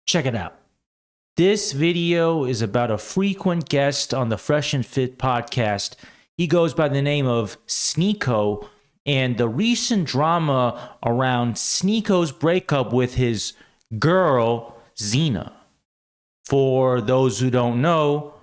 Check it out. This video is about a frequent guest on the Fresh and Fit podcast. He goes by the name of Sneako, and the recent drama around Sneako's breakup with his girl, Xena. For those who don't know,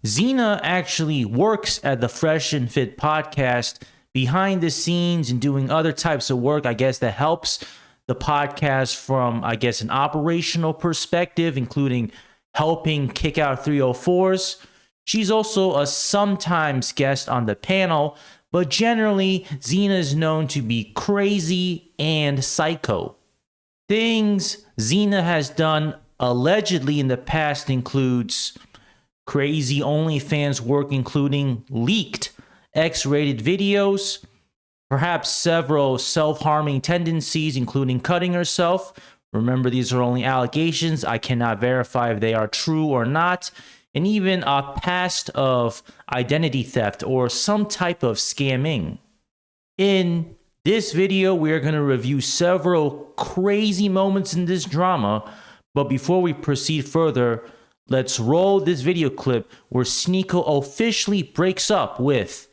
Xena actually works at the Fresh and Fit podcast behind the scenes and doing other types of work, I guess, that helps the podcast from, I guess, an operational perspective, including helping kick out 304s. She's also a sometimes guest on the panel, but generally, Xena is known to be crazy and psycho. Things Xena has done allegedly in the past includes crazy OnlyFans work, including leaked X-rated videos, perhaps several self-harming tendencies, including cutting herself. Remember, these are only allegations. I cannot verify if they are true or not. And even a past of identity theft or some type of scamming. In this video, we are going to review several crazy moments in this drama. But before we proceed further, let's roll this video clip where Sneako officially breaks up with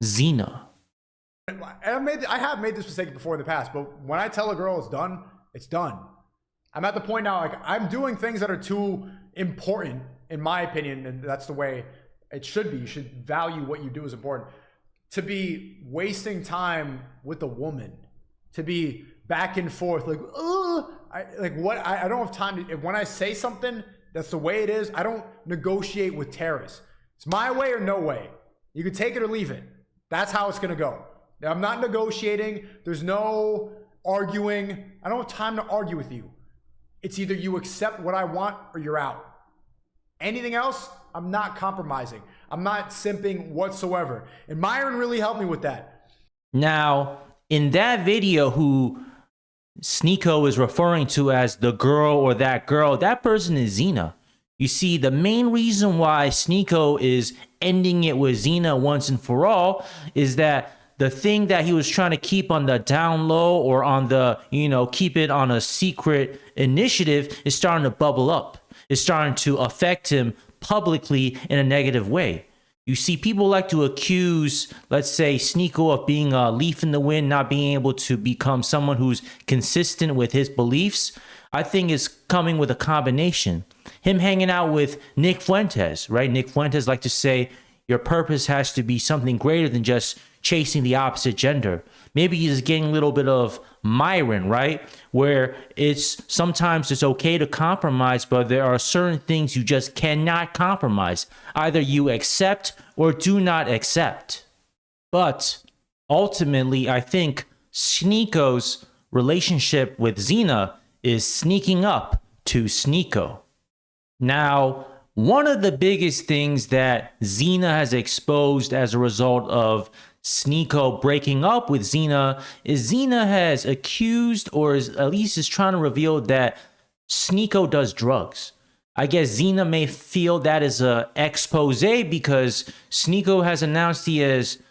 Xena. I have made this mistake before in the past, but when I tell a girl it's done, it's done. I'm at the point now, like, I'm doing things that are too important, in my opinion, and that's the way it should be. You should value what you do as important. To be wasting time with a woman, to be back and forth, like, I don't have time to, when I say something, that's the way it is. I don't negotiate with terrorists. It's my way or no way. You can take it or leave it. That's how it's gonna go. I'm not negotiating. There's no arguing. I don't have time to argue with you. It's either you accept what I want or you're out. Anything else, I'm not compromising. I'm not simping whatsoever. And Myron really helped me with that. Now, in that video, who Sneako is referring to as the girl or that girl, that person is Xena. You see, the main reason why Sneako is ending it with Xena once and for all is that the thing that he was trying to keep on the down low or on the, keep it on a secret initiative is starting to bubble up. It's starting to affect him publicly in a negative way. You see, people like to accuse, let's say, Sneako of being a leaf in the wind, not being able to become someone who's consistent with his beliefs. I think it's coming with a combination. Him hanging out with Nick Fuentes, right? Nick Fuentes like to say, your purpose has to be something greater than just chasing the opposite gender. Maybe he's getting a little bit of Myron, right? Where sometimes it's okay to compromise, but there are certain things you just cannot compromise. Either you accept or do not accept. But ultimately, I think Sneako's relationship with Xena is sneaking up to Sneako. Now, one of the biggest things that Xena has exposed as a result of Sneako breaking up with Xena is Xena has accused, or at least is trying to reveal, that Sneako does drugs. I guess Xena may feel that is an expose because Sneako has announced he has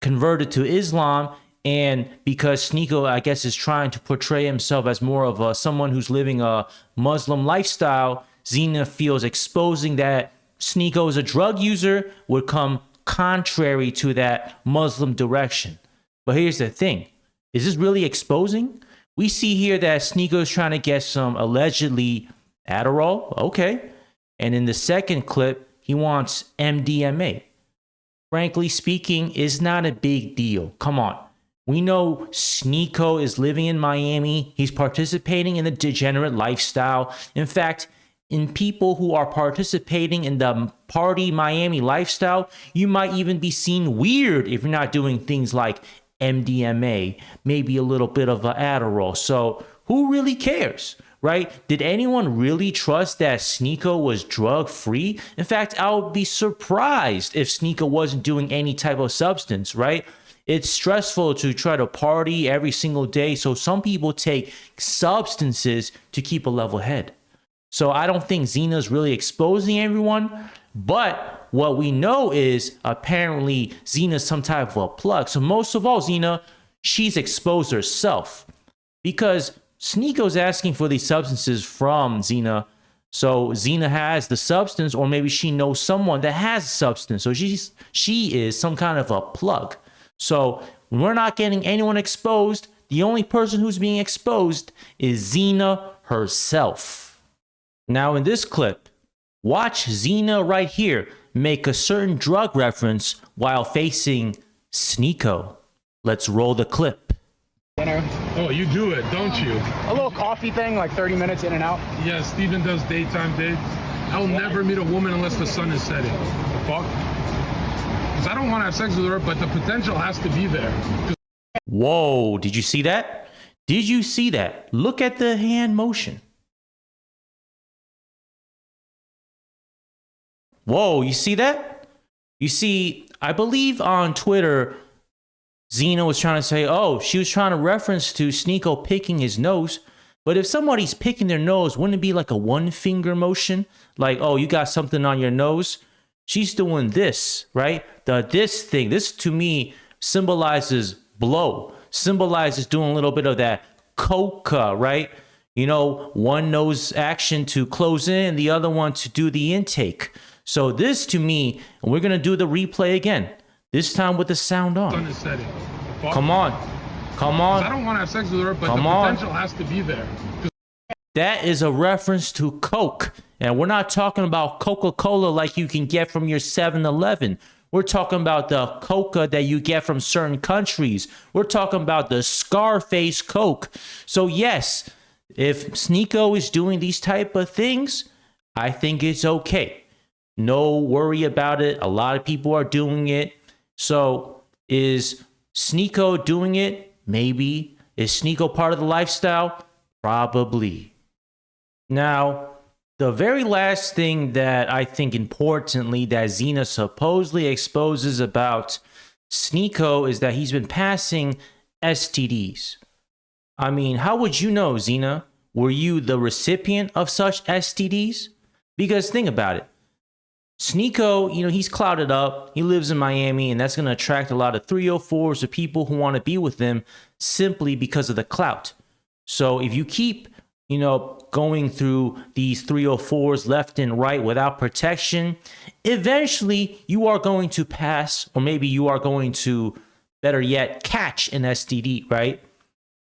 converted to Islam, and because Sneako, I guess, is trying to portray himself as more of someone who's living a Muslim lifestyle, Xena feels exposing that Sneako is a drug user would come contrary to that Muslim direction. But here's the thing. Is this really exposing? We see here that Sneako is trying to get some allegedly Adderall. Okay. And in the second clip, he wants MDMA. Frankly speaking, it's not a big deal. Come on. We know Sneako is living in Miami. He's participating in the degenerate lifestyle. In fact, in people who are participating in the party Miami lifestyle, you might even be seen weird if you're not doing things like MDMA, maybe a little bit of an Adderall. So who really cares, right? Did anyone really trust that Sneako was drug free? In fact, I would be surprised if Sneako wasn't doing any type of substance, right? It's stressful to try to party every single day. So some people take substances to keep a level head. So I don't think Xena's really exposing everyone, but what we know is apparently Xena's some type of a plug. So most of all, Xena, she's exposed herself because Sneako's asking for these substances from Xena. So Xena has the substance, or maybe she knows someone that has substance. So she is some kind of a plug. So we're not getting anyone exposed. The only person who's being exposed is Xena herself. Now in this clip, watch Xena right here make a certain drug reference while facing Sneako. Let's roll the clip. Dinner. Oh, you do it, don't you? A little coffee thing, like 30 minutes in and out. Yeah, Steven does daytime dates. I'll never meet a woman unless the sun is setting. The fuck? Because I don't want to have sex with her, but the potential has to be there. Whoa, did you see that? Did you see that? Look at the hand motion. Whoa, you see that? You see, I believe on Twitter, Xena was trying to say, oh, she was trying to reference to Sneako picking his nose. But if somebody's picking their nose, wouldn't it be like a one finger motion? Like, oh, you got something on your nose? She's doing this, right? This thing, this to me symbolizes blow, symbolizes doing a little bit of that coca, right? You know, one nose action to close in, the other one to do the intake. So this to me, and we're going to do the replay again, this time with the sound on. Sun is setting. Fuck. Come on. Come on. I don't want to have sex with her, but Come the on. potential has to be there. That is a reference to Coke. And we're not talking about Coca-Cola like you can get from your 7-Eleven. We're talking about the Coca that you get from certain countries. We're talking about the Scarface Coke. So yes, if Sneako is doing these type of things, I think it's okay. No worry about it. A lot of people are doing it. So is Sneako doing it? Maybe. Is Sneako part of the lifestyle? Probably. Now, the very last thing that I think importantly that Xena supposedly exposes about Sneako is that he's been passing STDs. I mean, how would you know, Xena? Were you the recipient of such STDs? Because think about it. Sneako, you know, he's clouded up. He lives in Miami, and that's going to attract a lot of 304s or people who want to be with him simply because of the clout. So if you keep, you know, going through these 304s left and right without protection, eventually you are going to pass, or maybe you are going to, better yet, catch an STD, right?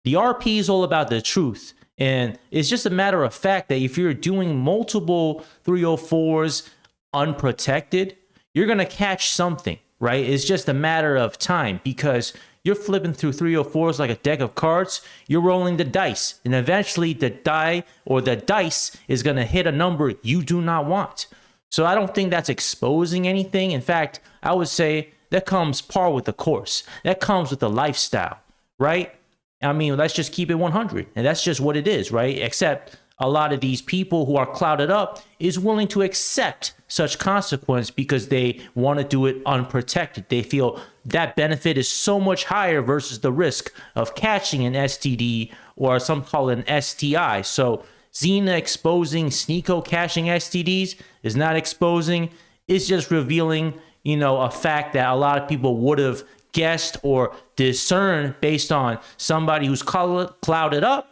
The RP is all about the truth. And it's just a matter of fact that if you're doing multiple 304s unprotected, you're going to catch something, right? It's just a matter of time because you're flipping through 304s like a deck of cards. You're rolling the dice, and eventually the die or the dice is going to hit a number you do not want. So I don't think that's exposing anything. In fact, I would say that comes par with the course. That comes with the lifestyle, right? I mean, let's just keep it 100, and that's just what it is, right? Except a lot of these people who are clouded up is willing to accept such consequence because they want to do it unprotected. They feel that benefit is so much higher versus the risk of catching an STD or some call it an STI. So Xena exposing Sneako catching STDs is not exposing. It's just revealing, you know, a fact that a lot of people would have guessed or discerned based on somebody who's clouded up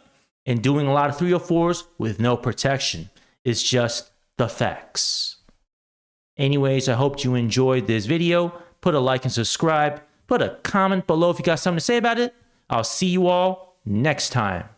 and doing a lot of 304s with no protection. It's just the facts. Anyways, I hope you enjoyed this video. Put a like and subscribe. Put a comment below if you got something to say about it. I'll see you all next time.